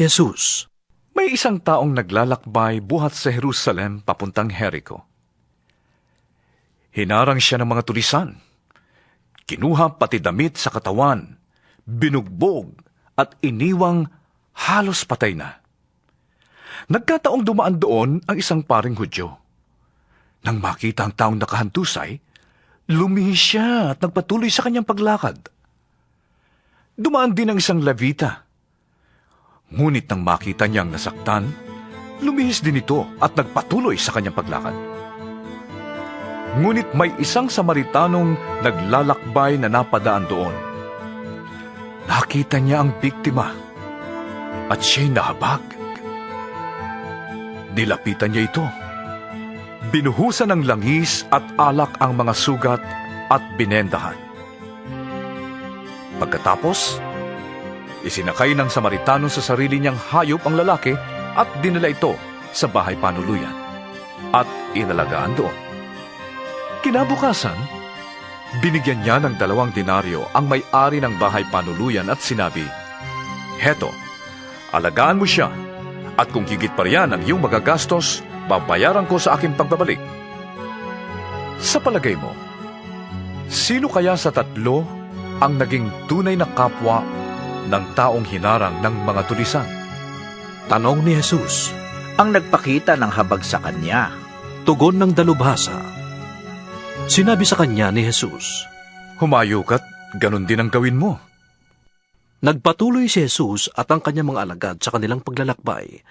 Jesus. May isang taong naglalakbay buhat sa Jerusalem papuntang Jericho. Hinarang siya ng mga tulisan. Kinuha pati damit sa katawan, binugbog at iniwang halos patay na. Nagkataong dumaan doon ang isang paring Hudyo. Nang makita ang taong nakahantusay, lumihis siya at nagpatuloy sa kanyang paglakad. Dumaan din ang isang Levita. Ngunit nang makita niyang nasaktan, lumihis din ito at nagpatuloy sa kanyang paglakad. Ngunit may isang Samaritanong naglalakbay na napadaan doon. Nakita niya ang biktima at siya'y nahabag. Nilapitan niya ito. Binuhusan ng langis at alak ang mga sugat at binendahan. Pagkatapos, isinakay ng Samaritano sa sarili niyang hayop ang lalaki at dinala ito sa bahay panuluyan at inalagaan doon. Kinabukasan, binigyan niya ng 2 denaryo ang may-ari ng bahay panuluyan at sinabi, "Heto, alagaan mo siya at kung higit pa riyan ang iyong magagastos, babayaran ko sa aking pagbabalik." Sa palagay mo, sino kaya sa 3 ang naging tunay na kapwa ng taong hinarang ng mga tulisan? Tanong ni Jesus. Ang nagpakita ng habag sa kanya. Tugon ng dalubhasa. Sinabi sa kanya ni Jesus. Humayo ka't ganun din ang gawin mo. Nagpatuloy si Jesus at ang kanyang mga alagad sa kanilang paglalakbay